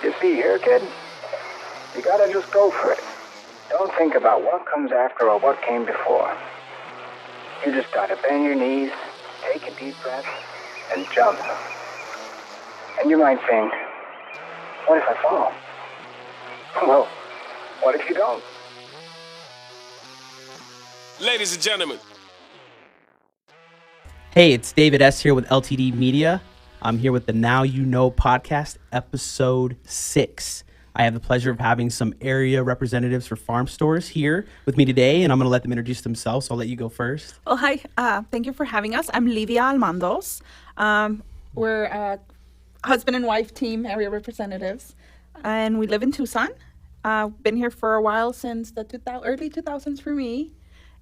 You see here, kid? You gotta just go for it. Don't think about what comes after or what came before. You just gotta bend your knees, take a deep breath, and jump. And you might think, what if I fall? Well, what if you don't? Ladies and gentlemen. Hey, it's David S. here with LTD Media. I'm here with the Now You Know podcast, episode 6. I have the pleasure of having some area representatives for farm stores here with me today, and I'm going to let them introduce themselves, so I'll let you go first. Well, hi. Thank you for having us. I'm Livia Almandos. We're a husband and wife team, area representatives, and we live in Tucson. Been here for a while, since the early 2000s for me,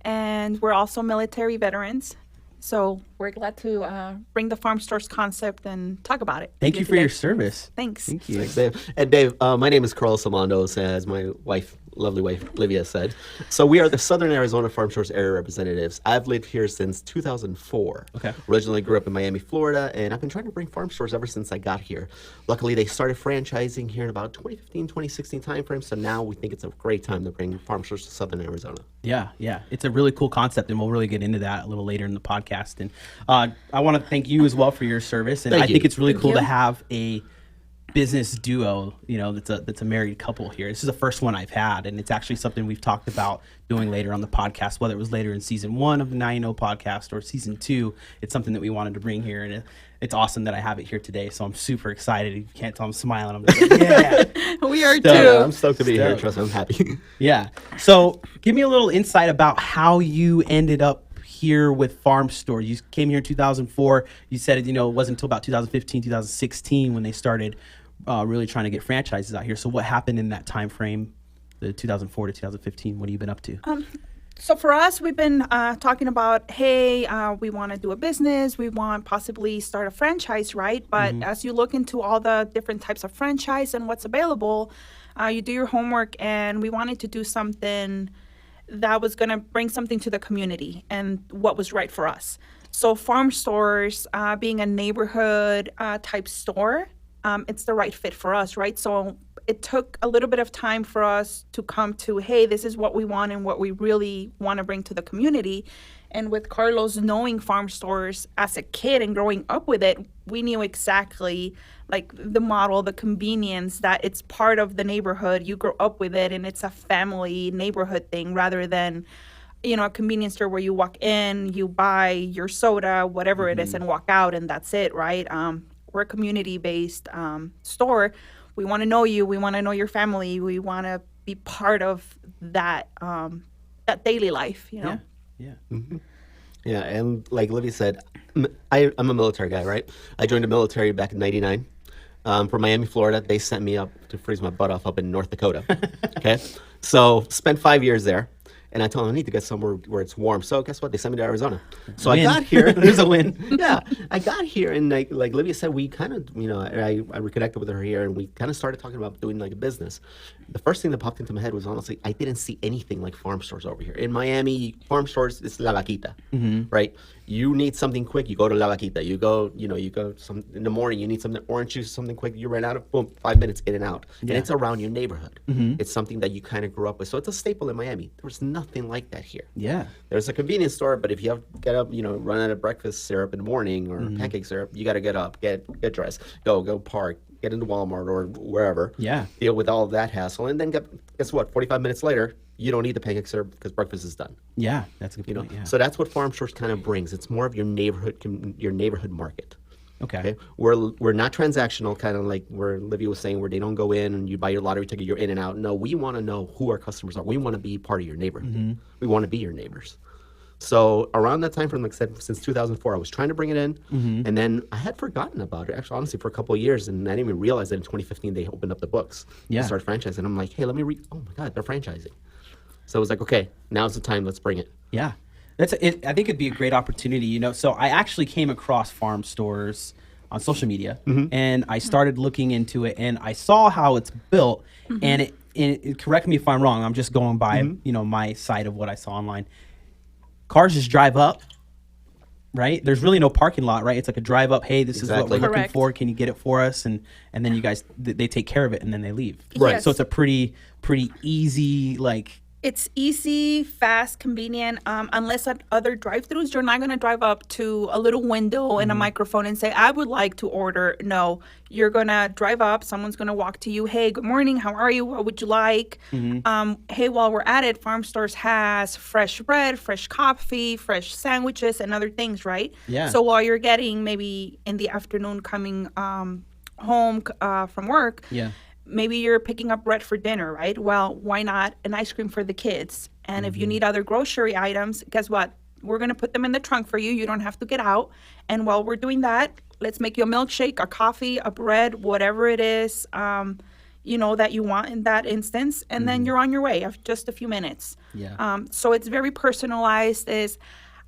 and we're also military veterans. So we're glad to bring the farm stores concept and talk about it. Thank you for your service. Thanks. Thank you. Thanks, Dave. And Dave, my name is Carlos and Livia, as my lovely wife, Livia said. So we are the Southern Arizona Farm Stores area representatives. I've lived here since 2004. Okay. Originally grew up in Miami, Florida, and I've been trying to bring farm stores ever since I got here. Luckily, they started franchising here in about 2015, 2016 timeframe, so now we think it's a great time to bring farm stores to Southern Arizona. Yeah. It's a really cool concept, and we'll really get into that a little later in the podcast. And I want to thank you as well for your service. And I think it's really cool to have a business duo, that's a married couple here. This is the first one I've had, and it's actually something we've talked about doing later on the podcast, whether it was later in season 1 of the Now You Know podcast or season 2. It's something that we wanted to bring here, and it's awesome that I have it here today. So I'm super excited. You can't tell I'm smiling. I'm just like, yeah. We are Stoked. too. Yeah, I'm stoked to be here. Trust me, I'm happy. Yeah. So give me a little insight about how you ended up here with Farm Store. You came here in 2004. You said it wasn't until about 2015, 2016 when they started really trying to get franchises out here. So what happened in that time frame, the 2004 to 2015? What have you been up to? So for us, we've been talking about, hey, we want to do a business. We want possibly start a franchise, right? But as you look into all the different types of franchise and what's available, you do your homework, and we wanted to do something that was going to bring something to the community and what was right for us. So farm stores, being a neighborhood type store, it's the right fit for us, right? So it took a little bit of time for us to come to, hey, this is what we want and what we really want to bring to the community. And with Carlos knowing farm stores as a kid and growing up with it, we knew exactly like the model, the convenience, that it's part of the neighborhood. You grow up with it, and it's a family neighborhood thing rather than, a convenience store where you walk in, you buy your soda, whatever it is, and walk out, and that's it, right? We're a community-based store. We want to know you. We want to know your family. We want to be part of that daily life, Yeah. Mm-hmm. Yeah, and like Livia said, I'm a military guy, right? I joined the military back in '99. From Miami, Florida. They sent me up to freeze my butt off up in North Dakota. Okay, so spent 5 years there. And I told them I need to get somewhere where it's warm. So guess what? They sent me to Arizona. So I got here. There's a win. Yeah, I got here, and like Livia said, we kind of, I reconnected with her here, and we kind of started talking about doing like a business. The first thing that popped into my head was, honestly, I didn't see anything like farm stores over here. In Miami, farm stores, it's La Vaquita, right? You need something quick, you go to La Vaquita. You go in the morning, you need something, orange juice, something quick, you ran out of, boom, 5 minutes in and out. Yeah. And it's around your neighborhood. It's something that you kind of grew up with. So it's a staple in Miami. There's nothing like that here. Yeah. There's a convenience store, but if you have to get up, run out of breakfast syrup in the morning or pancake syrup, you got to get up, get dressed, go park, get into Walmart or wherever. Yeah. Deal with all of that hassle, and then guess what? 45 minutes later, you don't need the pancake syrup because breakfast is done. Yeah, that's a good point. Yeah. So that's what farm stores kind of brings. It's more of your neighborhood market. Okay. We're not transactional, kind of like where Livia was saying, where they don't go in and you buy your lottery ticket, you're in and out. No, we want to know who our customers are. We want to be part of your neighborhood. We want to be your neighbors. So around that time, from like I said, since 2004, I was trying to bring it in, and then I had forgotten about it. Actually, honestly, for a couple of years, and I didn't even realize that in 2015 they opened up the books to start franchising. I'm like, hey, let me read. Oh my God, they're franchising. So I was like, okay, now's the time. Let's bring it. Yeah, I think it'd be a great opportunity. So I actually came across farm stores on social media, and I started looking into it, and I saw how it's built, and it correct me if I'm wrong. I'm just going by my side of what I saw online. Cars just drive up, right? There's really no parking lot, right? It's like a drive up. Hey, this is what we're looking Correct. for. Can you get it for us? And then you guys they take care of it and then they leave. Right. Yes. So it's a pretty easy like. It's easy, fast, convenient. Unless at other drive-thrus, you're not going to drive up to a little window and a microphone and say, I would like to order. No, you're going to drive up. Someone's going to walk to you. Hey, good morning. How are you? What would you like? Hey, while we're at it, Farm Stores has fresh bread, fresh coffee, fresh sandwiches, and other things, right? Yeah. So while you're getting maybe in the afternoon coming home from work, Yeah. maybe you're picking up bread for dinner, right? Well, why not an ice cream for the kids? And if you need other grocery items, guess what? We're going to put them in the trunk for you. You don't have to get out. And while we're doing that, let's make you a milkshake, a coffee, a bread, whatever it is, that you want in that instance. And then you're on your way of just a few minutes. Yeah. So it's very personalized.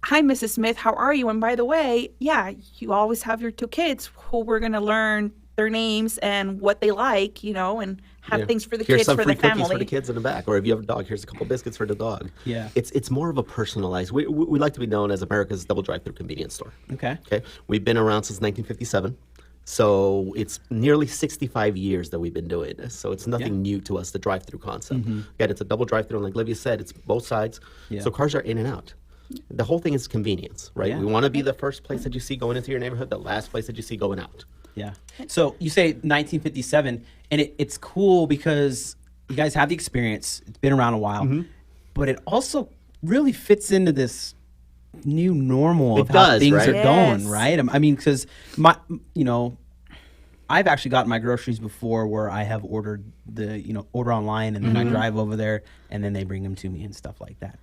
Hi, Mrs. Smith, how are you? And by the way, yeah, you always have your 2 kids who we're going to learn their names and what they like, and have things for the Here's kids, some for free the cookies family. for the kids in the back, or if you have a dog, here's a couple biscuits for the dog. Yeah. It's more of a personalized. We like to be known as America's double drive-through convenience store. Okay. Okay, we've been around since 1957, so it's nearly 65 years that we've been doing this. So it's nothing new to us, the drive-through concept. Again, it's a double drive-through, and like Livia said, it's both sides. Yeah. So cars are in and out. The whole thing is convenience, right? Yeah. We want to be the first place that you see going into your neighborhood, the last place that you see going out. Yeah. So you say 1957, and it's cool because you guys have the experience. It's been around a while, but it also really fits into this new normal of how things right? are going, Yes. right? I mean, because I've actually gotten my groceries before where I have ordered order online and then I drive over there and then they bring them to me and stuff like that.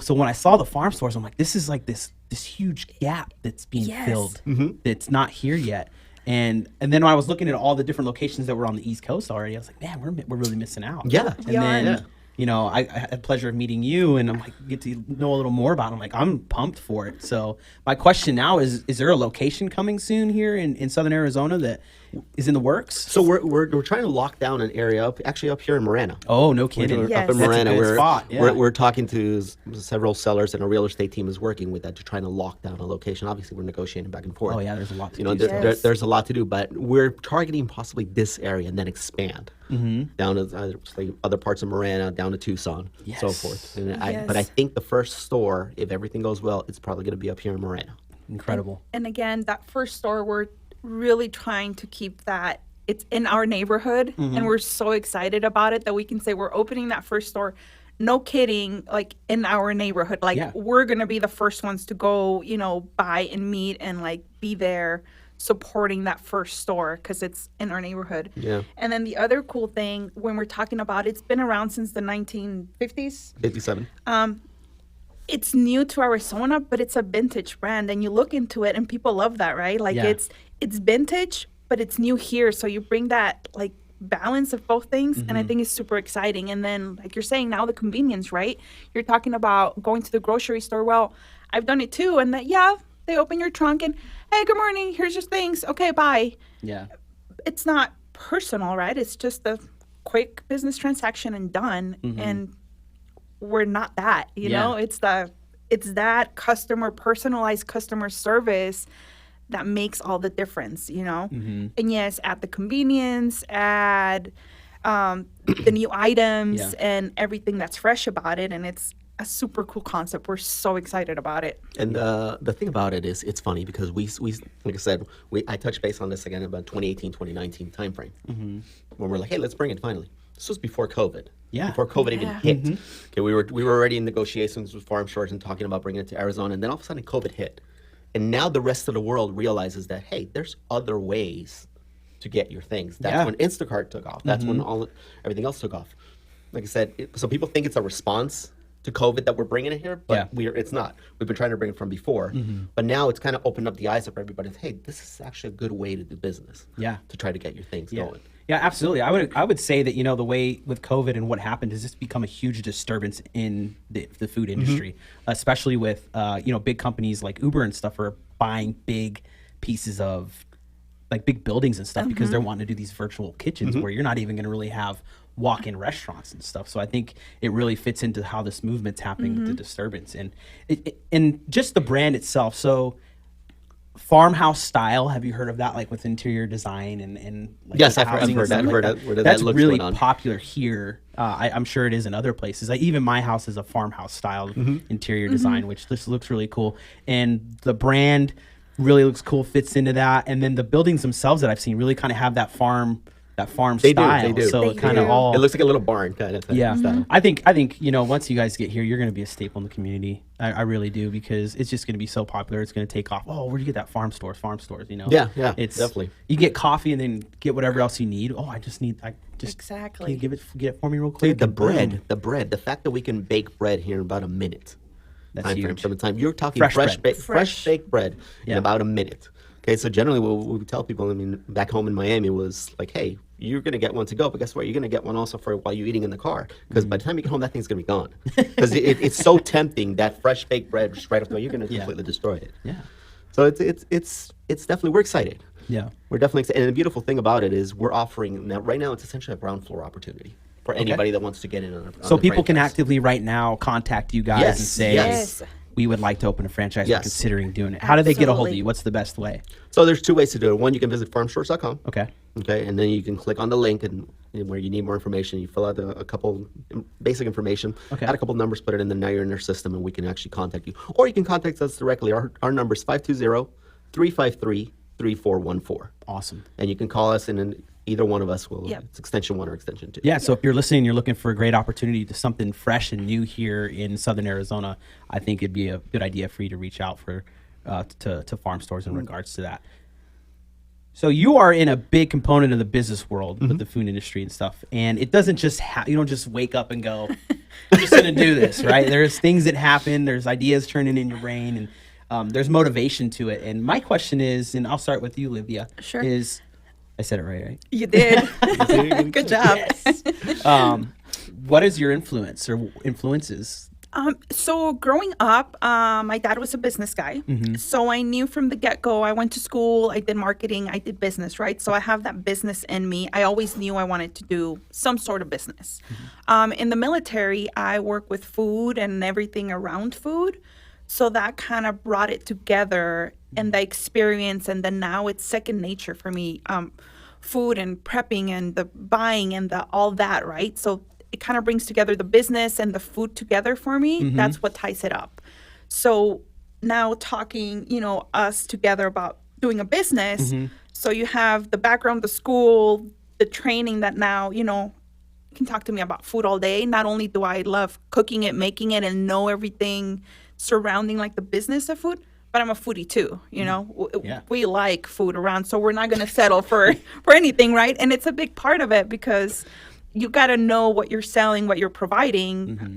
So when I saw the farm stores, I'm like, this is like this huge gap that's being Yes. filled that's not here yet. And then when I was looking at all the different locations that were on the East Coast already, I was like, man, we're really missing out. Yeah. And We are. then I had the pleasure of meeting you, and I'm like get to know a little more about it. I'm like, I'm pumped for it. So my question now is there a location coming soon here in Southern Arizona that is in the works? So we're trying to lock down an area up here in Marana. Oh, no kidding. We're Yes. up in That's a Marana. good spot, yeah. We're talking to several sellers, and a real estate team is working with that to try to lock down a location. Obviously, we're negotiating back and forth. Oh, yeah, there's a lot to do. Yes. There's a lot to do, but we're targeting possibly this area and then expand down to other parts of Marana, down to Tucson, so Yes. forth. And Yes. but I think the first store, if everything goes well, it's probably going to be up here in Marana. Incredible. And again, that first store, we're really trying to keep that. It's in our neighborhood, and we're so excited about it that we can say we're opening that first store. No kidding, like in our neighborhood. Like Yeah. we're gonna be the first ones to go, buy and meet and like be there supporting that first store because it's in our neighborhood. Yeah. And then the other cool thing when we're talking about it's been around since the 1950s. 57. It's new to Arizona, but it's a vintage brand, and you look into it, and people love that, right? Like Yeah. it's vintage, but it's new here, so you bring that like balance of both things, and I think it's super exciting. And then, like you're saying, now the convenience, right? You're talking about going to the grocery store. Well, I've done it too, and they open your trunk and hey, good morning, here's your things. Okay, bye. Yeah. It's not personal, right? It's just a quick business transaction and done, and we're not that, you Yeah. know. It's that personalized customer service that makes all the difference, And yes, add the convenience, add the new items Yeah. and everything that's fresh about it, and it's a super cool concept. We're so excited about it. And the thing about it is, it's funny because we like I said, I touched base on this again about 2018, 2019 timeframe when we're like, hey, let's bring it finally. This was before COVID. Yeah. Before COVID even Yeah. hit. Okay, we were already in negotiations with farm stores and talking about bringing it to Arizona, and then all of a sudden COVID hit, and now the rest of the world realizes that hey, there's other ways to get your things. That's Yeah. when Instacart took off. That's when everything else took off. Like I said, so people think it's a response to COVID that we're bringing it here, but it's not. We've been trying to bring it from before, but now it's kind of opened up the eyes of everybody. Hey, this is actually a good way to do business. Yeah. To try to get your things Yeah. going. Yeah, absolutely. I would say that the way with COVID and what happened has just become a huge disturbance in the food industry, especially with big companies like Uber and stuff are buying big pieces of like big buildings and stuff because they're wanting to do these virtual kitchens where you're not even going to really have walk-in restaurants and stuff. So I think it really fits into how this movement's happening with the disturbance and and just the brand itself. So farmhouse style, have you heard of that? Like with interior design and like Yes, with I've housing heard and that. stuff I've like heard that. That's That looks really going on. popular here. I'm sure it is in other places. Like even my house is a farmhouse style interior design, which this looks really cool. And the brand really looks cool, fits into that. And then the buildings themselves that I've seen really kind of have that farm They style. do. So They it kind of do. all It looks like a little barn kind of thing. yeah. style. I think once you guys get here, you're going to be a staple in the community. I really do, because it's just going to be so popular. It's going to take off. Oh, where'd you get that farm stores? Yeah, It's definitely. You get coffee and then get whatever else you need. Oh, I just Exactly. can you get it for me real quick? Dude, the And boom. bread, the fact that we can bake bread here in about a minute. That's Time frame huge. from the time you're talking Fresh fresh bread. fresh baked bread in Yeah. about a minute. Okay, so generally what we tell people, I mean, back home in Miami was like, hey, you're gonna get one to go, but guess what? You're gonna get one also for while you're eating in the car, because by the time you get home, that thing's gonna be gone. Because it's so tempting, that fresh baked bread just right off the way, you're gonna completely destroy it. Yeah. So it's definitely, we're excited. Yeah. We're definitely excited. And the beautiful thing about it is we're offering now, right now it's essentially a ground floor opportunity for anybody that wants to get in on So the people can franchise. actively right now contact you guys Yes, and say, yes. we would like to open a franchise. We're Yes. considering doing it. How do they get a hold of Absolutely. you? What's the best way? So there's two ways to do it. One, you can visit farmstores.com. Okay. Okay, and then you can click on the link and where you need more information. You fill out a couple basic information, Okay. add a couple numbers, put it in, then now you're in our system and we can actually contact you. Or you can contact us directly. Our number is 520-353-3414. Awesome. And you can call us and then either one of us will, Yep. it's extension 1 or extension 2. Yeah, so if you're listening, you're looking for a great opportunity to something fresh and new here in Southern Arizona, I think it'd be a good idea for you to reach out to farm stores in regards to that. So you are in a big component of the business world with the food industry and stuff, and it doesn't just you don't just wake up and go, I'm just gonna do this, right? There's things that happen, there's ideas turning in your brain, and there's motivation to it. And my question is, and I'll start with you, Livia. Sure. Is I said it right? You did. Good job. What is your influence or influences? So growing up, my dad was a business guy. So I knew from the get-go, I went to school, I did marketing, I did business, right? So I have that business in me. I always knew I wanted to do some sort of business. In the military, I work with food and everything around food. So that kind of brought it together and the experience. And then now it's second nature for me. Food and prepping and the buying and all that, right? So it kind of brings together the business and the food together for me. That's what ties it up. So now talking, us together about doing a business. So you have the background, the school, the training that now, you can talk to me about food all day. Not only do I love cooking it, making it, and know everything surrounding like the business of food, but I'm a foodie too, Yeah. We like food around, so we're not going to settle for anything, right? And it's a big part of it because you got to know what you're selling, what you're providing,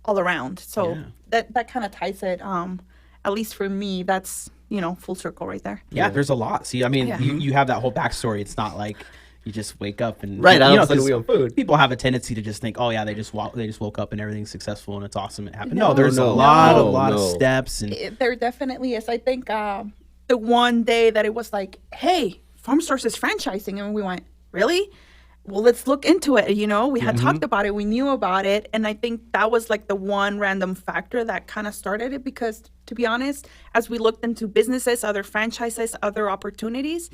all around. So that kind of ties it. At least for me, that's full circle right there. Yeah, there's a lot. See, I mean, Yeah. you have that whole backstory. It's not like you just wake up and Right, all of a 'cause sudden we own food. People have a tendency to just think, oh yeah, they just woke up and everything's successful and it's awesome. It happened. No. No, there's a No. lot No. of No. steps and There definitely is. I think the one day that it was like, hey, Farm Stores is franchising, and we went, really? Well, let's look into it. We had talked about it, we knew about it, and I think that was like the one random factor that kind of started it. Because to be honest, as we looked into businesses, other franchises, other opportunities,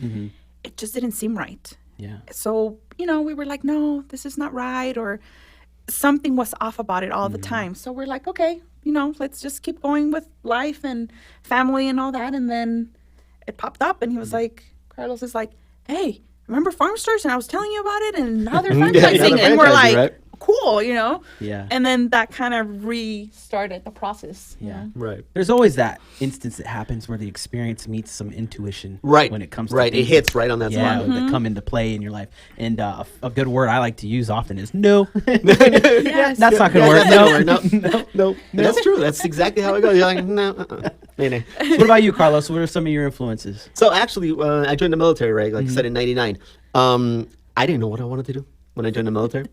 it just didn't seem right. yeah. So we were like, no, this is not right, or something was off about it all the time. So we're like, okay, let's just keep going with life and family and all that. And then it popped up, and he was like, Carlos is like, hey, remember Farm Stores? And I was telling you about it, and now they're franchising. now they're And we're franchising, like, right? cool, Yeah. And then that kind of restarted the process. you Yeah. know? Right. There's always that instance that happens where the experience meets some intuition. Right. When it comes to Right. It things hits right on that yeah, spot. that come into play in your life. And a good word I like to use often is no. Yes. That's not going to Yeah, work. that's No. not gonna work. No. That's true. That's exactly how it goes. You're like, no. Nah. What about you, Carlos? What are some of your influences? So actually, I joined the military, right? Like I said, in '99. I didn't know what I wanted to do when I joined the military.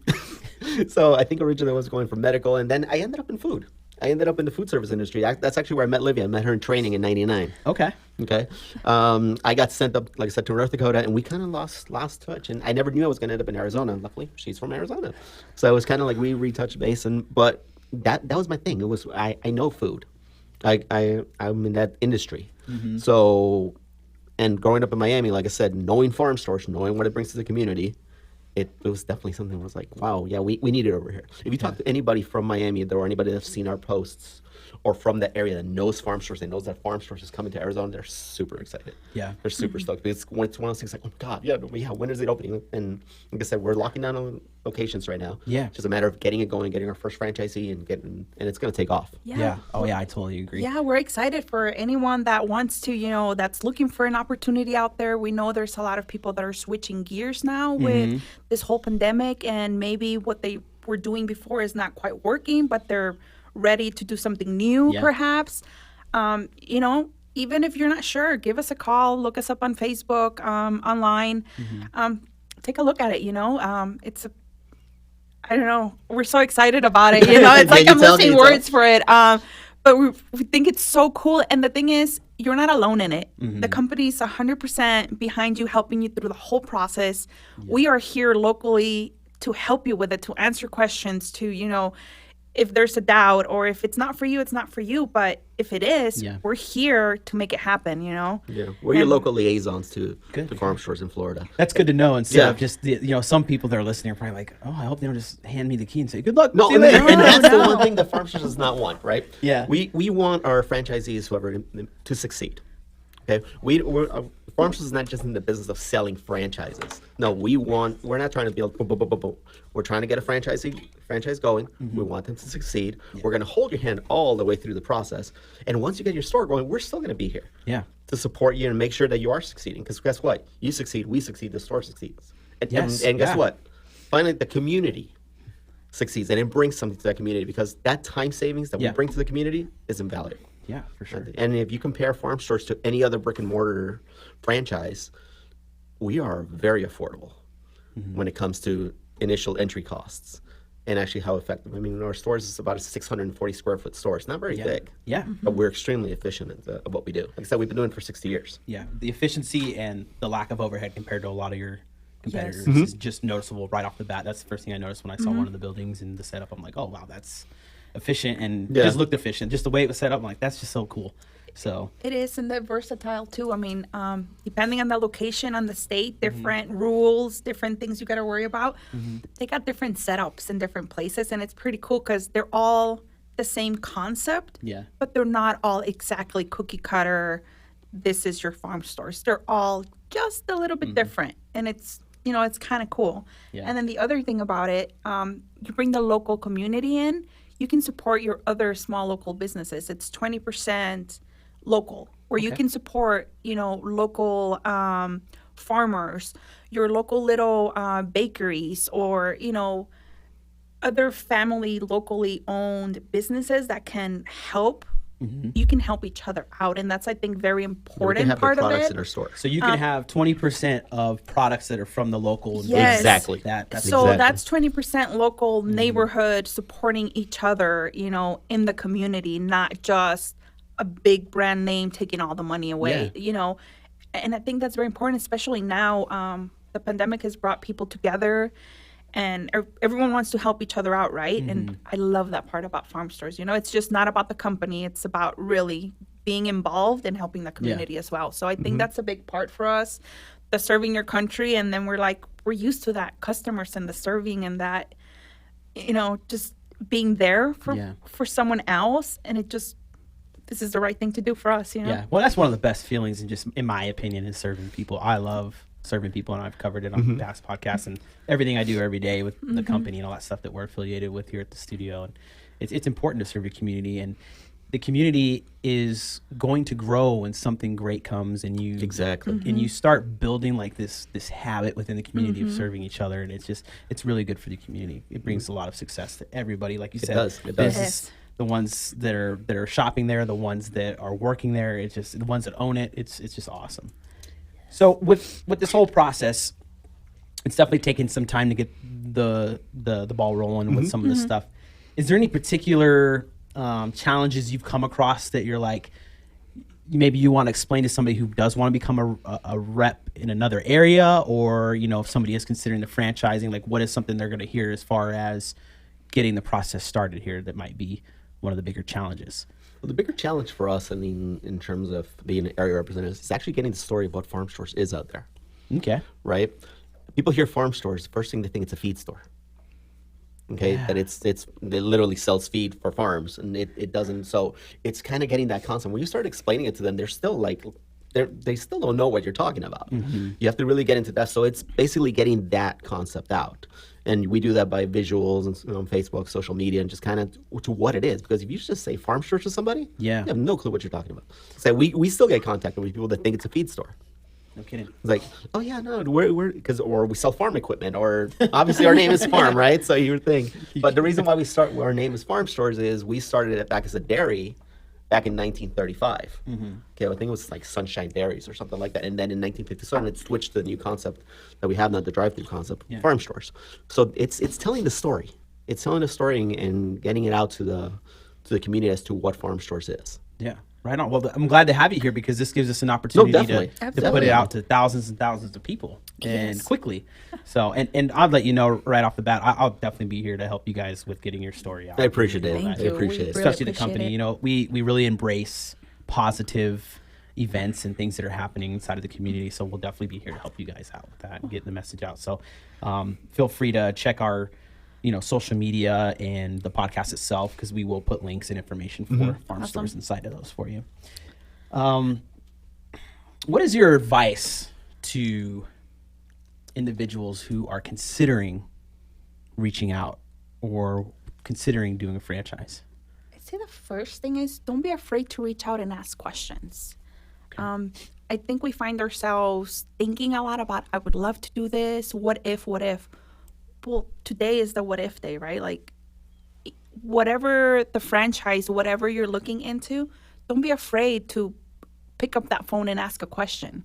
So I think originally I was going for medical, and then I ended up in food. I ended up in the food service industry. That's actually where I met Livia. I met her in training in '99. Okay. Okay. I got sent up, like I said, to North Dakota, and we kind of lost touch. And I never knew I was going to end up in Arizona. Luckily, she's from Arizona, so it was kind of like we retouched base. But that was my thing. It was I know food. I'm in that industry. So, and growing up in Miami, like I said, knowing farm stores, knowing what it brings to the community, it was definitely something that was like, wow, yeah, we need it over here. If you talk to anybody from Miami or anybody that's seen our posts or from that area that knows farm stores, that knows that farm stores is coming to Arizona, they're super excited. Yeah. They're super stoked. Because it's one of those things like, oh, God, yeah, when is it opening? And like I said, we're locking down on locations right now. Yeah. It's just a matter of getting it going, getting our first franchisee, and it's going to take off. Yeah. Oh, yeah, I totally agree. Yeah, we're excited for anyone that wants to, that's looking for an opportunity out there. We know there's a lot of people that are switching gears now with this whole pandemic, and maybe what they were doing before is not quite working, but they're ready to do something new, perhaps. Even if you're not sure, give us a call, look us up on Facebook, online. Take a look at it, I don't know. We're so excited about it. It's like I'm missing words for it. But we think it's so cool. And the thing is, you're not alone in it. The company's 100% behind you, helping you through the whole process. We are here locally to help you with it, to answer questions, to, if there's a doubt, or if it's not for you, it's not for you. But if it is, we're here to make it happen, Yeah, we're your local liaisons to farm stores in Florida. That's good to know. Instead of just, some people that are listening are probably like, oh, I hope they don't just hand me the key and say, good luck. No, see you later. and that's the one thing that farm stores does not want, right? Yeah. We want our franchisees, whoever, to succeed. Okay, farm stores is not just in the business of selling franchises. No, we're not trying to build. We're trying to get a franchise going. We want them to succeed. We're going to hold your hand all the way through the process. And once you get your store going, we're still going to be here. Yeah. To support you and make sure that you are succeeding. Because guess what? You succeed, we succeed, the store succeeds. And guess what? Finally, the community succeeds, and it brings something to that community, because that time savings that we bring to the community is invaluable. Yeah, for sure. And if you compare farm stores to any other brick and mortar franchise, we are very affordable when it comes to initial entry costs and actually how effective. I mean, our stores is about a 640 square foot store. It's not very big. Yeah. But we're extremely efficient at what we do. Like I said, we've been doing it for 60 years. Yeah. The efficiency and the lack of overhead compared to a lot of your competitors is just noticeable right off the bat. That's the first thing I noticed when I saw one of the buildings and the setup. I'm like, oh, wow, that's efficient, and just looked efficient. Just the way it was set up, I'm like, that's just so cool. So it is, and they're versatile too. I mean, depending on the location, on the state, different rules, different things you got to worry about. They got different setups in different places, and it's pretty cool because they're all the same concept. Yeah. But they're not all exactly cookie cutter. This is your farm stores. They're all just a little bit different, and it's it's kind of cool. Yeah. And then the other thing about it, you bring the local community in. You can support your other small local businesses. It's 20% local, where you can support, local farmers, your local little bakeries, or, other family locally owned businesses that can help. You can help each other out, and that's, I think, very important part of it. In our store. So you can have 20% of products that are from the local. Yes. Exactly. That's that's 20% local neighborhood supporting each other, in the community, not just a big brand name taking all the money away, And I think that's very important, especially now. The pandemic has brought people together, and everyone wants to help each other out, right? And I love that part about farm stores. It's just not about the company. It's about really being involved and helping the community as well. So I think that's a big part for us, the serving your country. And then we're used to that, customers and the serving and that, just being there for someone else. And this is the right thing to do for us, Yeah. Well, that's one of the best feelings, and just in my opinion, is serving people. I love serving people, and I've covered it on past podcasts and everything I do every day with the company and all that stuff that we're affiliated with here at the studio. And it's important to serve your community, and the community is going to grow when something great comes, and you and you start building like this habit within the community of serving each other, and it's really good for the community. It brings a lot of success to everybody, like you said. It does. The ones that are shopping there, the ones that are working there, it's just the ones that own it. It's just awesome. So with this whole process, it's definitely taken some time to get the ball rolling with some of this stuff. Is there any particular challenges you've come across that you're like, maybe you want to explain to somebody who does want to become a rep in another area, or, you know, if somebody is considering the franchising, like what is something they're going to hear as far as getting the process started here that might be one of the bigger challenges? Well, the bigger challenge for us, I mean, in terms of being area representatives, is actually getting the story of what farm stores is out there. Okay. Right? People hear farm stores, the first thing they think it's a feed store. Okay, that it literally sells feed for farms, and it doesn't. So it's kind of getting that concept. When you start explaining it to them, they're still like, they still don't know what you're talking about. You have to really get into that. So it's basically getting that concept out, and we do that by visuals and on Facebook, social media, and just kind of to what it is. Because if you just say farm store to somebody, you have no clue what you're talking about. So we still get contacted with people that think it's a feed store. No kidding. It's like, oh yeah, no, we're because or we sell farm equipment, or obviously our name is farm, right? So you would think. But the reason why our name is Farm Stores is we started it back as a dairy back in 1935. Okay, I think it was like Sunshine Dairies or something like that. And then in 1957, it switched to the new concept that we have now, the drive-through concept, Farm Stores. So it's telling the story. It's telling the story and getting it out to the community as to what Farm Stores is. Yeah. Right on. Well, I'm glad to have you here because this gives us an opportunity to put it out to thousands and thousands of people and quickly. So, and I'll let you know right off the bat, I'll definitely be here to help you guys with getting your story out. I appreciate it. I appreciate it. Especially the company. You know, we really embrace positive events and things that are happening inside of the community. So we'll definitely be here to help you guys out with that and get the message out. So feel free to check our social media and the podcast itself, because we will put links and information for farm stores inside of those for you. What is your advice to individuals who are considering reaching out or considering doing a franchise? I'd say the first thing is don't be afraid to reach out and ask questions. Okay. I think we find ourselves thinking a lot about, I would love to do this. What if? Well, today is the what if day, right? Like, whatever the franchise, whatever you're looking into, don't be afraid to pick up that phone and ask a question.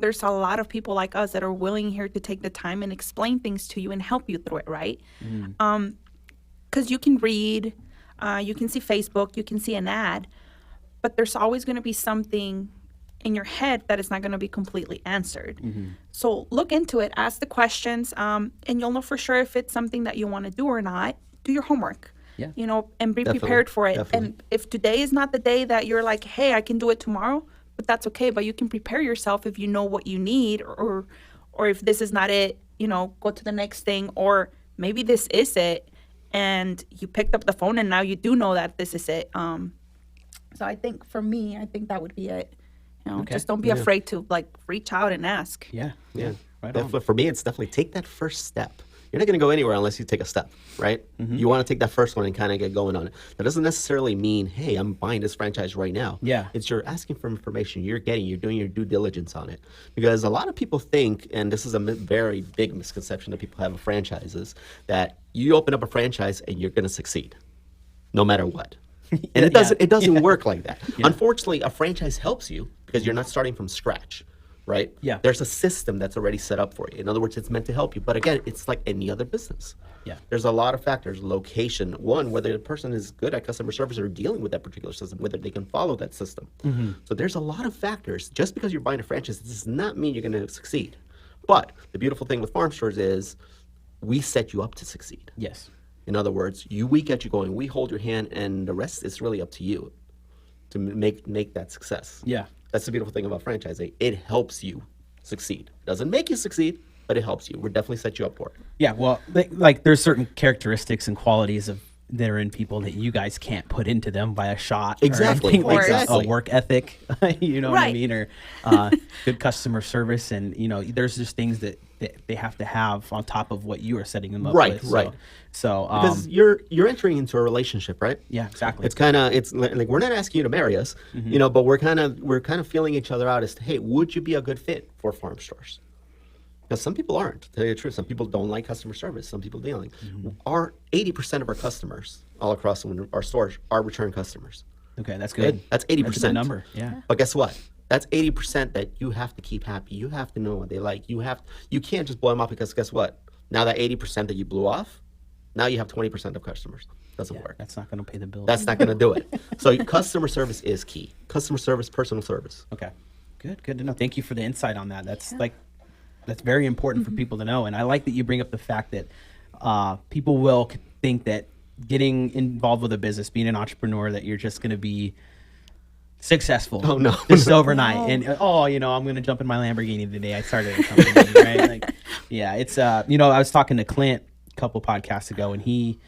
There's a lot of people like us that are willing here to take the time and explain things to you and help you through it, right? Because you can read, you can see Facebook, you can see an ad, but there's always going to be something in your head that is not going to be completely answered. So look into it, ask the questions, and you'll know for sure if it's something that you want to do or not. Do your homework, and be prepared for it. And if today is not the day that you're like, hey, I can do it tomorrow, but that's okay. But you can prepare yourself if you know what you need, or if this is not it, go to the next thing, or maybe this is it, and you picked up the phone and now you do know that this is it. So I think for me, that would be it. Just don't be afraid to reach out and ask. Yeah. Right. For me, it's definitely take that first step. You're not going to go anywhere unless you take a step, right? You want to take that first one and kind of get going on it. That doesn't necessarily mean, hey, I'm buying this franchise right now. Yeah. It's you're asking for information. You're doing your due diligence on it. Because a lot of people think, and this is a very big misconception that people have of franchises, that you open up a franchise and you're going to succeed, no matter what. And it doesn't work like that. Unfortunately, a franchise helps you because you're not starting from scratch, right? Yeah. There's a system that's already set up for you. In other words, it's meant to help you. But again, it's like any other business. Yeah. There's a lot of factors. Location, one, whether the person is good at customer service or dealing with that particular system, whether they can follow that system. So there's a lot of factors. Just because you're buying a franchise, it does not mean you're going to succeed. But the beautiful thing with Farm Stores is we set you up to succeed. Yes. In other words, we get you going. We hold your hand, and the rest is really up to you to make that success. Yeah. That's the beautiful thing about franchising. It helps you succeed. It doesn't make you succeed, but it helps you. We're definitely set you up for it. Yeah, well, there's certain characteristics and qualities that are in people that you guys can't put into them by a shot. Exactly. Or a work ethic, you know what I mean? Or good customer service. And, there's just things that they have to have on top of what you are setting them up with. Right. So because you're entering into a relationship, right? Yeah, exactly. It's like we're not asking you to marry us, but we're kind of feeling each other out as to, hey, would you be a good fit for Farm Stores? Because some people aren't, to tell you the truth. Some people don't like customer service. Some people dealing. Our 80% of our customers all across our stores are return customers. Okay, that's good. That's 80%. That's a good number. Yeah. But guess what? That's 80% that you have to keep happy. You have to know what they like. You can't just blow them off, because guess what? Now that 80% that you blew off, Now you have 20% of customers. Doesn't work. That's not going to pay the bills. That's not going to do it. So customer service is key. Customer service, personal service. Okay. Good to know. Thank you for the insight on that. That's that's very important for people to know. And I like that you bring up the fact that people will think that getting involved with a business, being an entrepreneur, that you're just going to be successful. Oh, no. Just overnight. And I'm going to jump in my Lamborghini the day I started a company, right? Like, yeah, it's I was talking to Clint a couple podcasts ago, and he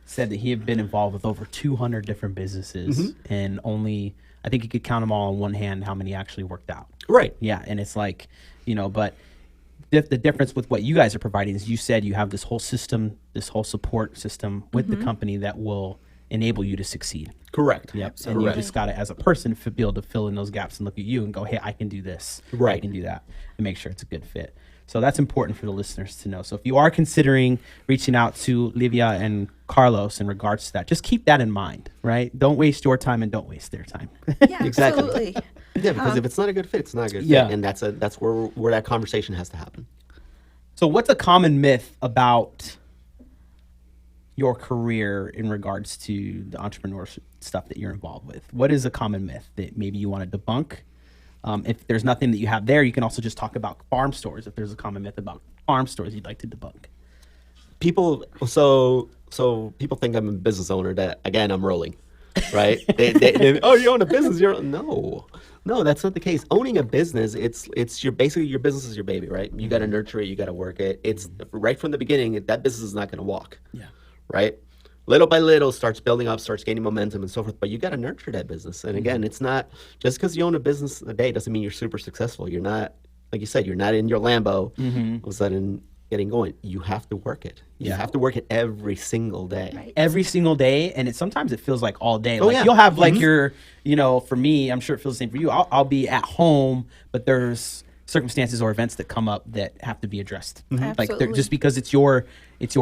said that he had been involved with over 200 different businesses, and only, I think he could count them all on one hand how many actually worked out. Right. Yeah, and it's like, but the difference with what you guys are providing is you said you have this whole system, this whole support system with the company that will enable you to succeed. Correct. Yep. And you just got to, as a person, be able to fill in those gaps and look at you and go, hey, I can do this. Right. I can do that, and make sure it's a good fit. So that's important for the listeners to know. So if you are considering reaching out to Livia and Carlos in regards to that, just keep that in mind, right? Don't waste your time and don't waste their time. Yeah, Exactly. absolutely. Yeah, because if it's not a good fit, it's not a good Yeah. fit. And that's where that conversation has to happen. So what's a common myth about your career in regards to the entrepreneurship stuff that you're involved with? What is a common myth that maybe you want to debunk? If there's nothing that you have there, you can also just talk about farm stores. If there's a common myth about farm stores you'd like to debunk. People people think I'm a business owner, that again I'm rolling, right? they, oh, you own a business? No, that's not the case. Owning a business, it's your business is your baby, right? You got to nurture it, you got to work it. It's right from the beginning. That business is not going to walk. Yeah. Right. Little by little, starts building up, starts gaining momentum, and so forth. But you got to nurture that business. And again, it's not just because you own a business a day doesn't mean you're super successful. You're not, like you said, you're not in your Lambo all of a sudden getting going. You have to work it. You have to work it every single day. Right. Every single day, and sometimes it feels like all day. Oh, Like yeah. you'll have like your, for me, I'm sure it feels the same for you. I'll be at home, but there's circumstances or events that come up that have to be addressed. Like Absolutely. just because it's your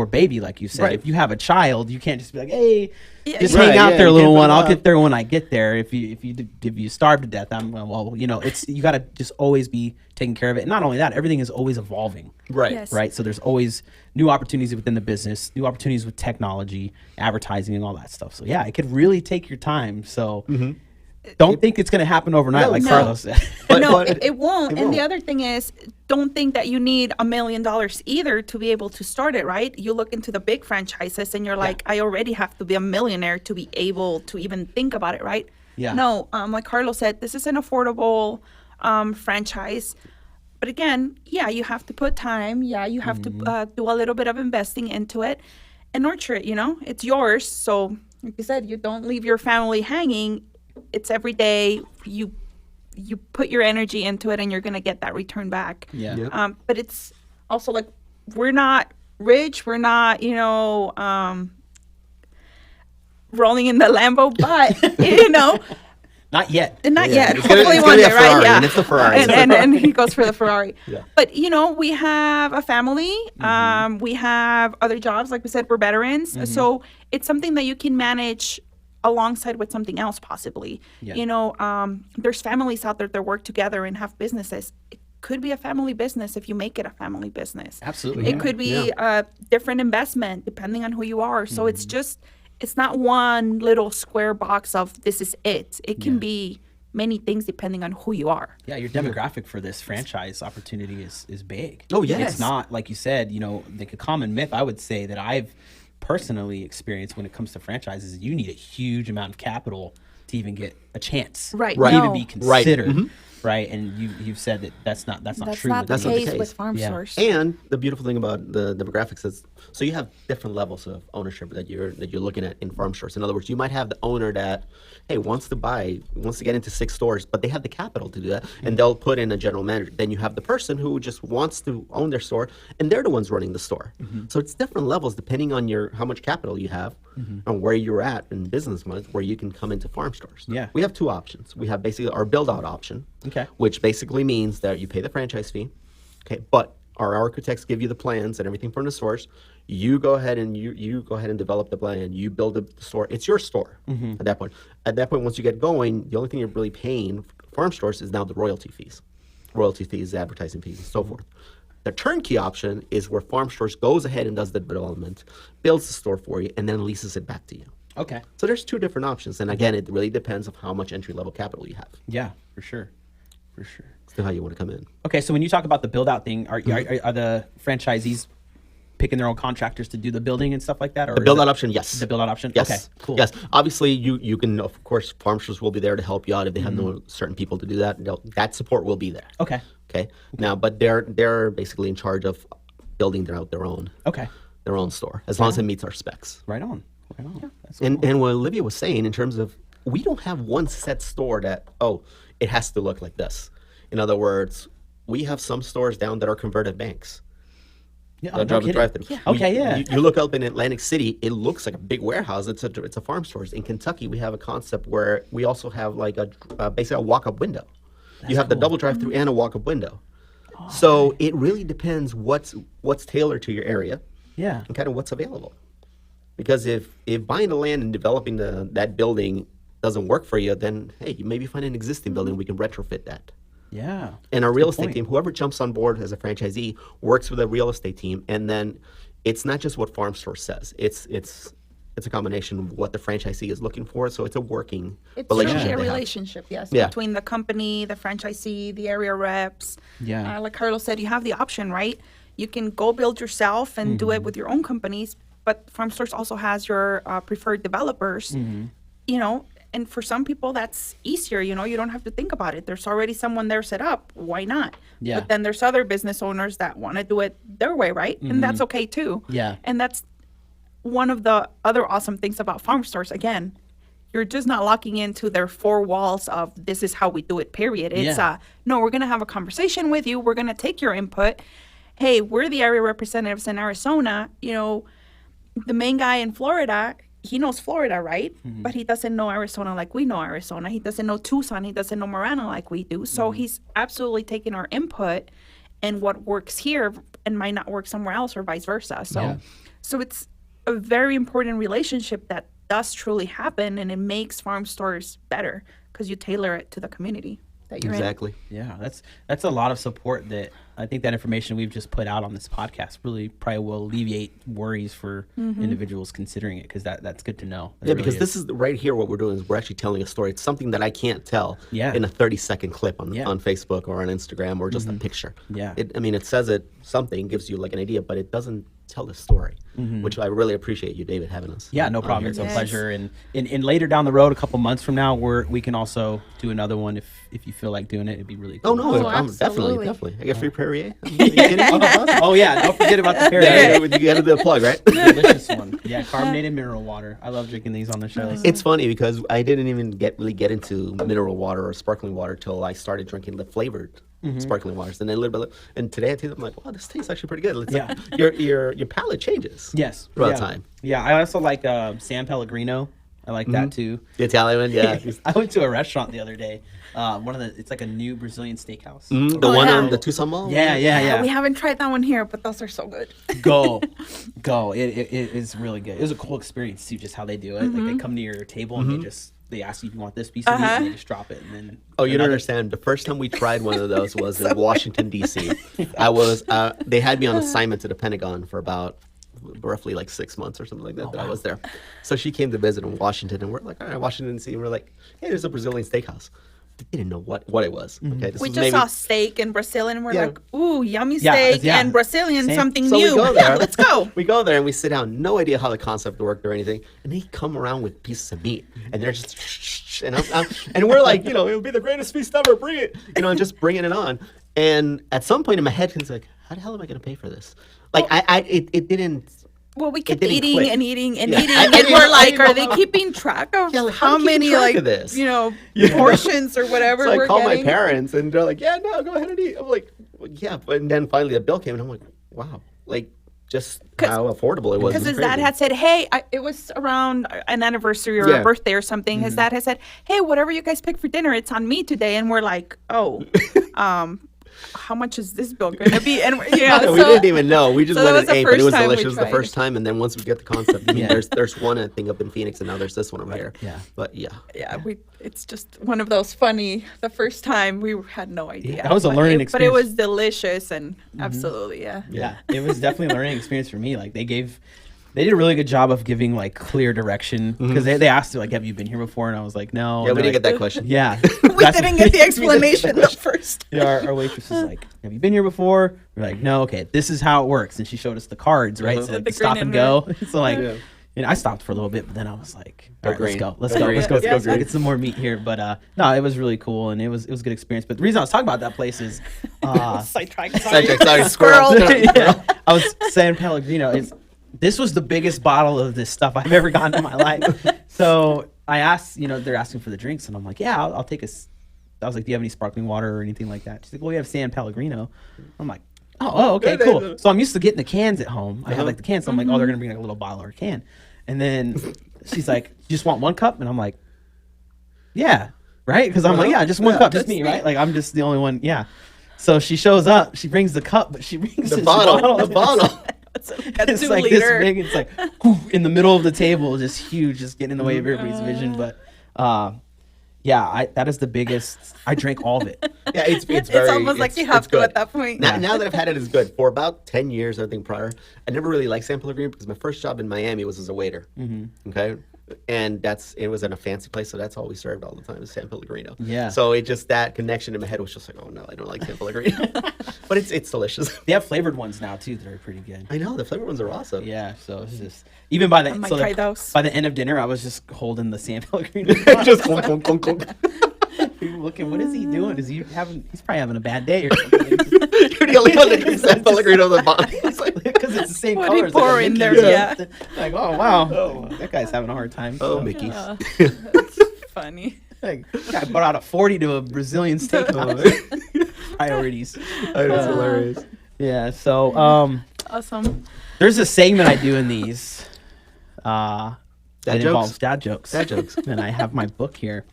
baby, like you said. Right. If you have a child, you can't just be like, hey, Yeah, just yeah. hang Right, out yeah, there, you little can't one. put it I'll up. get there when I get there. If you starve to death, it's you got to just always be taking care of it. And not only that, everything is always evolving. Right. Yes. Right. So there's always new opportunities within the business, new opportunities with technology, advertising, and all that stuff. So yeah, it could really take your time. So don't think it's going to happen overnight, like no. Carlos said. It won't. It And the won't. other thing is, don't think that you need $1 million either to be able to start it, right? You look into the big franchises and you're like, I already have to be a millionaire to be able to even think about it, right? Yeah. No, like Carlos said, this is an affordable franchise. But again, yeah, you have to put time. Yeah, you have to do a little bit of investing into it and nurture it, It's yours. So, like you said, you don't leave your family hanging. It's every day. You put your energy into it and you're going to get that return back. Yeah. Yep. But it's also like, we're not rich. We're not, rolling in the Lambo, but, Not yet. not yet. It's gonna- Hopefully it's one gonna be day, a right? Ferrari, Yeah. and it's a Ferrari. And he goes for the Ferrari. Yeah. But we have a family. We have other jobs. Like we said, we're veterans. So it's something that you can manage alongside with something else, possibly. Yeah. There's families out there that work together and have businesses. It could be a family business if you make it a family business. Absolutely. It could be a different investment depending on who you are. So it's not one little square box of this is it. It can be many things depending on who you are. Yeah, your demographic for this franchise opportunity is big. Oh, yes. It's not, like you said, like a common myth I would say that I've personally experienced when it comes to franchises, you need a huge amount of capital to even get a chance. Right. To even No. be considered. Right. Right. And you've said that that's not That's true. not the with That's not the case case. with farm Yeah. stores. And the beautiful thing about the demographics is, so you have different levels of ownership that you're looking at in farm stores. In other words, you might have the owner that, hey, wants to get into 6 stores, but they have the capital to do that, and they'll put in a general manager. Then you have the person who just wants to own their store, and they're the ones running the store. So it's different levels depending on how much capital you have and where you're at in business wise, where you can come into farm stores. Yeah. We have 2 options. We have basically our build out option, Okay. which basically means that you pay the franchise fee, okay, but our architects give you the plans and everything from the source. You go ahead and you go ahead and develop the plan. You build the store. It's your store at that point. At that point, once you get going, the only thing you're really paying farm stores is now the royalty fees, advertising fees, and so forth. The turnkey option is where Farm Stores goes ahead and does the development, builds the store for you, and then leases it back to you. Okay. So there's 2 different options, and again, it really depends on how much entry-level capital you have. Yeah, for sure. Still how you want to come in. Okay, so when you talk about the build-out thing, are the franchisees picking their own contractors to do the building and stuff like that? Or The build-out option, yes. The build-out option? Yes. Okay, cool. Yes. Obviously, you can, of course, Farm Stores will be there to help you out if they have no certain people to do that. That support will be there. Okay. Okay. Now, but they're basically in charge of building their own store, as long as it meets our specs. Right on. That's cool. And what Olivia was saying in terms of, we don't have one set store that, it has to look like this. In other words, we have some stores down that are converted banks. Yeah, No drive-through. Yeah. Okay, yeah. You look up in Atlantic City, it looks like a big warehouse. It's a farm stores. In Kentucky, we have a concept where we also have like basically a walk-up window. You have the double drive-through and a walk-up window. So it really depends what's tailored to your area. Yeah. And kind of what's available. Because if buying the land and developing that building doesn't work for you, then hey, you maybe find an existing building, we can retrofit that. Yeah. And our real estate team, whoever jumps on board as a franchisee, works with a real estate team, and then it's not just what Farm Store says. It's a combination of what the franchisee is looking for. So it's a working relationship. It's a they have. relationship, yes, Yeah. between the company, the franchisee, the area reps. Yeah. Like Carlos said, you have the option, right? You can go build yourself and do it with your own companies, but Farm Stores also has your preferred developers, you know, and for some people that's easier, you know, you don't have to think about it. There's already someone there set up. Why not? Yeah. But then there's other business owners that want to do it their way, right? And that's okay too. Yeah. And that's one of the other awesome things about Farm Stores. Again, you're just not locking into their 4 walls of this is how we do it, period. It's no, we're going to have a conversation with you. We're going to take your input. Hey, we're the area representatives in Arizona. You know, the main guy in Florida, he knows Florida, right? But he doesn't know Arizona like we know Arizona. He doesn't know Tucson. He doesn't know Marana like we do. So he's absolutely taking our input and what works here and might not work somewhere else or vice versa. So it's a very important relationship that does truly happen, and it makes farm stores better because you tailor it to the community that you're Exactly. Yeah, that's a lot of support that I think that information we've just put out on this podcast really probably will alleviate worries for individuals considering it, because that's good to know. Yeah, because this is right here what we're doing is we're actually telling a story. It's something that I can't tell in a 30-second clip on Facebook or on Instagram or just a picture. Yeah. It says something, gives you like an idea, but it doesn't tell the story, which I really appreciate you, David, having us. Yeah, no problem. It's a pleasure. And later down the road, a couple months from now, we can also do another one if you feel like doing it. It'd be really cool. Oh, no, absolutely. definitely. I get free Perrier. Oh, yeah. Don't forget about the Perrier. You got to do a plug, right? Delicious one. Yeah, carbonated mineral water. I love drinking these on the show. It's funny because I didn't even really get into mineral water or sparkling water till I started drinking the flavored sparkling waters, and then a little bit. And today I'm like, wow, this tastes actually pretty good. It's like your palate changes. Yes, throughout time. Yeah, I also like San Pellegrino. I like that too. The Italian one, yeah. I went to a restaurant the other day. It's like a new Brazilian steakhouse. The one on the Tucson Mall. Yeah. We haven't tried that one here, but those are so good. Go. It is really good. It was a cool experience too, just how they do it. Like they come to your table and they ask you if you want this piece of meat, and they just drop it, and then. Oh, you don't understand. The first time we tried one of those was in Washington D.C. They had me on assignment to the Pentagon for about roughly like 6 months or something like that. I was there. So she came to visit in Washington, and we're like, all right, Washington D.C. And we're like, hey, there's a Brazilian steakhouse. We didn't know what it was. Okay, We just saw steak and Brazilian, and we're like, ooh, yummy steak and Brazilian, something so new. We go there. Let's go. We go there and we sit down. No idea how the concept worked or anything. And they come around with pieces of meat, and they're just and we're like, it would be the greatest feast ever. Bring it, and just bringing it on. And at some point in my head, it's like, how the hell am I going to pay for this? Like, it didn't. Well, we kept didn't eating click. and eating and Yeah. eating, I and didn't we're know- like, I didn't are they know how- keeping track of Yeah, like, how how do you keep many track of this? portions or whatever So I we're called getting? my parents, and they're like, yeah, no, go ahead and eat. I'm like, well, yeah. And then finally the bill came, and I'm like, wow, like just how affordable it was. Because It was his dad crazy. had said, hey, it was around an anniversary or a birthday or something. His dad had said, hey, whatever you guys pick for dinner, it's on me today. And we're like, oh, how much is this bill going to be? And yeah, we didn't even know. We just so that went was and the ate, but it was first time we delicious the tried. first time. And then once we get the concept, I mean, Yeah. there's one I think up in Phoenix, and now there's this one over here. Yeah. But yeah. It's just one of those funny. The first time we had no idea. Yeah, that was a But learning But it experience. was delicious and absolutely, yeah. Yeah, it was definitely a learning experience for me. Like they did a really good job of giving like clear direction because they asked like, have you been here before? And I was like, no. Yeah, And we they're didn't get like, that question. Yeah. We didn't get the explanation the first. Yeah, our waitress was like, have you been here before? We're like, no, okay, this is how it works. And she showed us the cards, right? So like The the stop green and and go. So like, you know, I stopped for a little bit, but then I was like, all right, let's green. go. Let's Go go. green. Let's go. Let's go Let's green. get some more meat here. But no, it was really cool and it was a good experience. But the reason I was talking about that place is Sidetrack. Sorry, squirrel. yeah, I was San Pellegrino. This was the biggest bottle of this stuff I've ever gotten in my life. So I asked, you know, they're asking for the drinks, and I'm like, yeah, I'll take I was like, do you have any sparkling water or anything like that? She's like, well, we have San Pellegrino. I'm like, oh, okay, cool. So I'm used to getting the cans at home. I have like the cans. So I'm like, oh, they're gonna bring like a little bottle or a can. And then she's like, you just want one cup? And I'm like, yeah, right? Because I'm like, yeah, just one cup, just me, right? Like I'm just the only one, yeah. So she shows up, she brings the cup, but she brings The this bottle. The bottle. It's like this big. It's like in the middle of the table, just huge, just getting in the way of everybody's vision. But yeah, that is the biggest. I drank all of it. Yeah, it's very. It's almost like you have it's to good. at that point. Now that I've had it, it's good. For about 10 years, I think prior, I never really liked San Pellegrino because my first job in Miami was as a waiter. Okay. And it was in a fancy place, so that's all we served all the time is San Pellegrino. Yeah. So it just, that connection in my head was just like, oh no, I don't like San Pellegrino. But it's delicious. They have flavored ones now too that are pretty good. I know, the flavored ones are awesome. Yeah, so it's just even by the might so try those. by the end of dinner, I was just holding the San Pellegrino. Just clunk, clunk, clunk, clunk. People looking, what is he doing? He's probably having a bad day or something. You're the only one that can San Pellegrino on the bottom. Because it's the same What color. do you It's like a pour in Mickey there? or Yeah. something. Like, oh wow, that guy's having a hard time. Oh, So, Mickey's. Funny. like, I brought out a 40 to a Brazilian steakhouse. Priorities. That's hilarious. Yeah. So Awesome. there's a segment I do in these. That Dad involves jokes? dad jokes. Dad jokes. And I have my book here.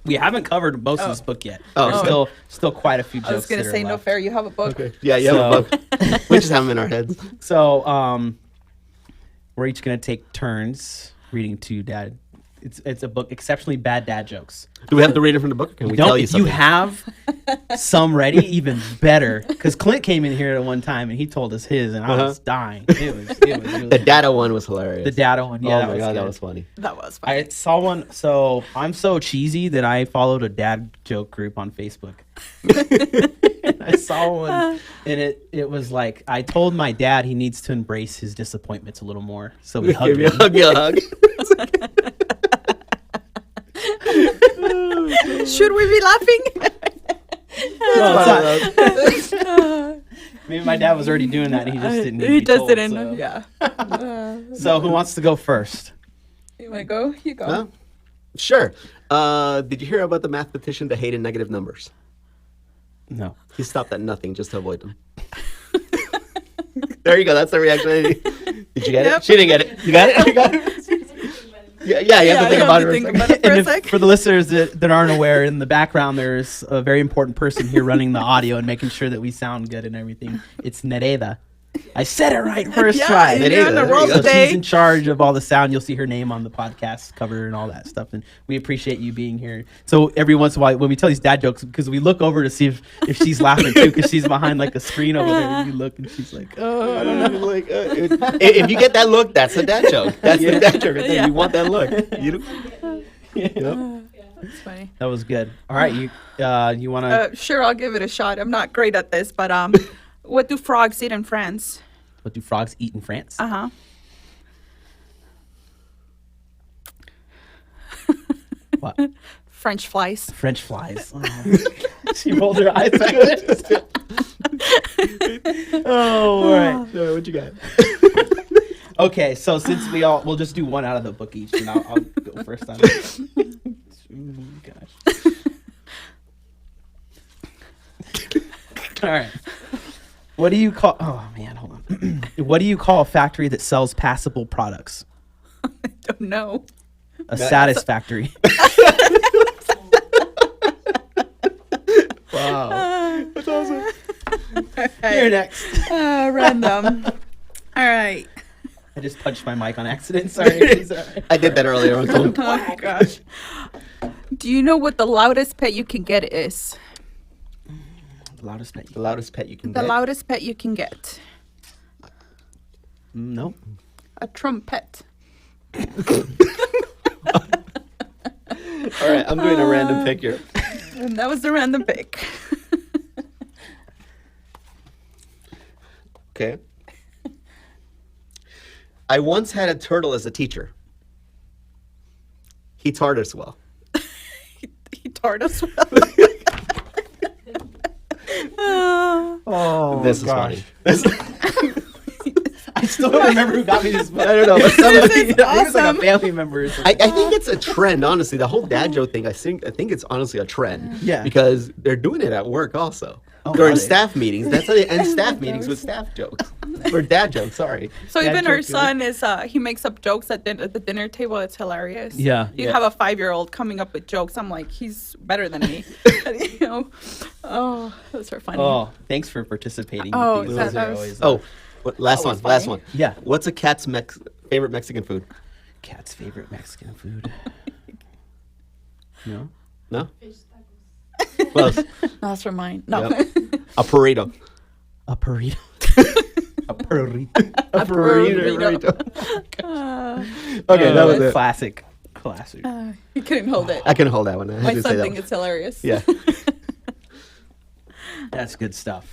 We haven't covered most of this book yet. Oh, There's okay. still quite a few jokes. I was gonna that are say no left. fair. You have a book. Yeah, you have a book. We just have them in our heads. So we're each gonna take turns reading to dad. It's a book, exceptionally bad dad jokes. Do we have to read it from the book? Or can we Don't tell you if you something? have some ready, even better. Because Clint came in here at one time and he told us his, and I was dying. It was really The data one was hilarious. the data one. Yeah, Oh that my was god, good. that was funny. That was fun. I saw one. So I'm so cheesy that I followed a dad joke group on Facebook. I saw one, and it was like I told my dad he needs to embrace his disappointments a little more. So we hugged Give me a him. hug, a hug. Should we be laughing? No, it's not. Maybe my dad was already doing that. And he just didn't. Need to He be just told, didn't. so. Yeah. So who wants to go first? You want to go? You go. Huh? Sure. Did you hear about the mathematician that hated negative numbers? No. He stopped at nothing just to avoid them. There you go. That's the reaction. Did you get Yep. it? She didn't get it. You got it? You got it? Yeah, you have to think about it. for a second. about it for And a if, sec. for the listeners that aren't aware, in the background there's a very important person here running the audio and making sure that we sound good and everything. It's Nereda. I said it right first Yeah, try. you're on the roll So today. she's in charge of all the sound. You'll see her name on the podcast cover and all that stuff. And we appreciate you being here. So every once in a while, when we tell these dad jokes, because we look over to see if she's laughing too, because she's behind like a screen over there. And you look and she's like, oh, I don't know. Like, if you get that look, that's a dad joke. That's the dad joke. Right there. Yeah. You want that look. Yep. It's funny. That was good. All right, you want to? Sure, I'll give it a shot. I'm not great at this, but what do frogs eat in France? What do frogs eat in France? Uh What? French flies. French flies. Oh. She rolled her eyes back there. Oh, all right. What you got? Okay, so since we'll just do one out of the book each, and I'll go first on this. Oh, gosh. All right. What do you call? Oh man, hold on. What do you call a factory that sells passable products? I don't know. A satisfactory. Wow. That's awesome. You're next. Random. All right. I just punched my mic on accident. Sorry. I did that earlier. Oh my gosh. Do you know what the loudest pet you can get is? The loudest pet. The loudest pet you can The get. loudest pet you can get. Nope. A trumpet. All right, I'm doing a random pick here. And that was the random pick. Okay. I once had a turtle as a teacher. He taught us well. He taught us well. Oh, This is funny. I still don't remember who got me this book. I don't know, but somebody, This is It was like awesome. a family member. Or something. I think it's a trend, honestly. The whole dad joke thing, I think it's honestly a trend. Yeah. Because they're doing it at work also. Oh, During are they? staff meetings. That's how they end staff meetings with staff jokes. Or dad jokes, sorry. So Dad even our joke, son is he makes up jokes at the dinner table. It's hilarious. Yeah, You yeah. have a 5-year-old coming up with jokes. I'm like, he's better than me. You know. Oh, those are funny. Oh, thanks for participating. Oh, with these. that Those are was- always, Oh, last one. was Last funny. one. Yeah. What's a cat's favorite Mexican food? Cat's favorite Mexican food. No? No? Close. No, that's for mine. No. Yep. A burrito. A burrito. A burrito. A burrito. Okay, that was it. Classic. He couldn't hold it. I can hold that one. I My had to say son that thinks one. it's hilarious. Yeah. That's good stuff.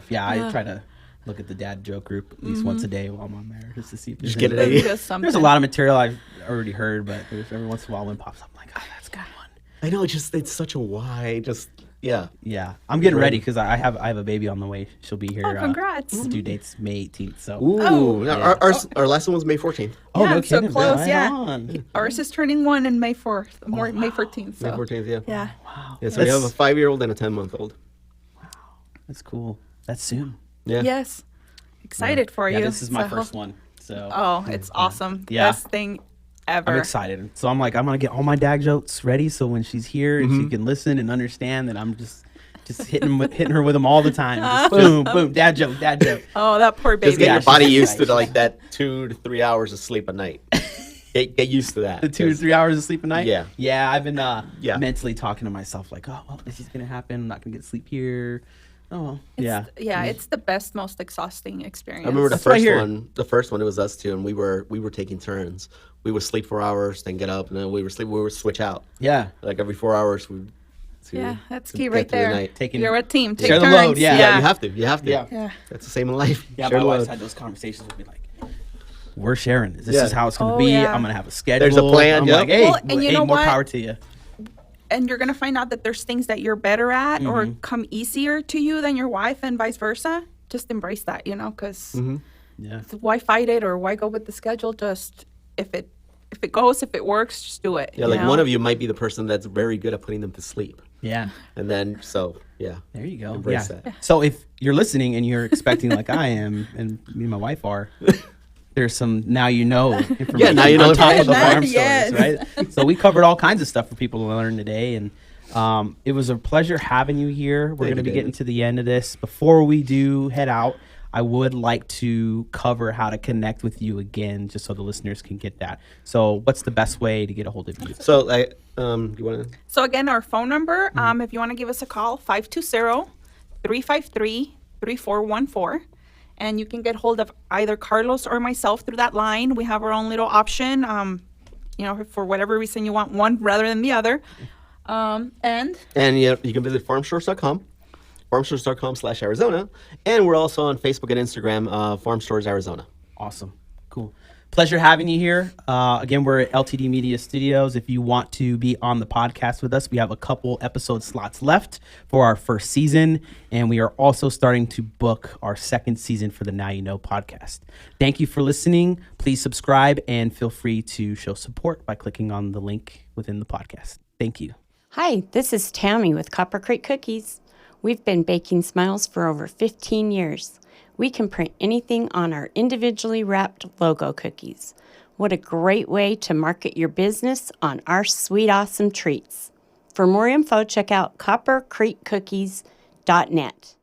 Yeah, I try to look at the dad joke group at least once a day while I'm on there just to see if there's Just get it any- out of you. Just something. There's a lot of material I've already heard, but there's every once in a while one pops up. I'm like, oh, that's a good one. I know, it's such a wide, yeah. Yeah, I'm getting ready because I have a baby on the way. She'll be here. Oh, congrats. Due date's May 18th. So. Ooh, Oh. no, our last one was May 14th. Oh, Yeah, no so kidding. close, Right yeah. on. Ours is turning 1 in May 4th, May 14th. So. May 14th, yeah. Yeah. Wow. Yeah, so we have a That's- 5-year-old and a 10-month-old. That's cool. That's soon. Yeah. Yes. Excited for you. Yeah, this is my So- first one. So Oh, it's awesome. Yeah. Best thing ever. I'm excited. So I'm like, I'm gonna get all my dad jokes ready so when she's here and she can listen and understand that I'm just hitting her with them all the time. Just boom, boom, dad joke. Oh, that poor baby. Just get Yeah, your she's body excited. used to like that 2 to 3 hours of sleep a night. Get used to that. The 2 to 3 hours of sleep a night. Yeah. Yeah. I've been Yeah. mentally talking to myself like, oh well, this is gonna happen. I'm not gonna get sleep here. Oh well. Yeah. Yeah, it's the best, most exhausting experience. I remember the That's what I first hear. one. The first one, it was us two, and we were taking turns. We would sleep 4 hours, then get up, and then we would switch out. Yeah. Like every 4 hours, Yeah, that's to key get right through the there. night. Taking You're a team. Take Share the turns. load, yeah. Yeah, you have to. You have to. Yeah. Yeah. That's the same in life. Yeah, Share my the wife's load. had those conversations with me like, we're sharing. This Yeah. is how it's going to Oh, be. yeah. I'm going to have a schedule. There's a plan, I'm yep. like, hey, Well, and you hey, know more what? power to you. And you're going to find out that there's things that you're better at or come easier to you than your wife and vice versa. Just embrace that, because Yeah. why fight it or why go with the schedule? Just if it goes, if it works, just do it. Yeah, like one of you might be the person that's very good at putting them to sleep, Yeah. and then yeah. There you go. Embrace yeah. that. So if you're listening and you're expecting like I am and me and my wife are, there's some now you know information. Yeah, now you know on top of the information. farm Yes. stories, right? So we covered all kinds of stuff for people to learn today, and it was a pleasure having you here. We're going to be you, getting David. to the end of this. Before we do head out, I would like to cover how to connect with you again, just so the listeners can get that. So what's the best way to get a hold of you? So you want to? So again, our phone number, if you want to give us a call, 520-353-3414. And you can get hold of either Carlos or myself through that line. We have our own little option, for whatever reason you want one rather than the other. And And you can visit farmstores.com, farmstores.com/Arizona, and we're also on Facebook and Instagram, Farm Stores Arizona. Awesome. Cool. Pleasure having you here. Again, we're at LTD Media Studios. If you want to be on the podcast with us, we have a couple episode slots left for our first season, and we are also starting to book our second season for the Now You Know podcast. Thank you for listening. Please subscribe and feel free to show support by clicking on the link within the podcast. Thank you. Hi, this is Tammy with Copper Creek Cookies. We've been baking smiles for over 15 years. We can print anything on our individually wrapped logo cookies. What a great way to market your business on our sweet, awesome treats. For more info, check out coppercreekcookies.net.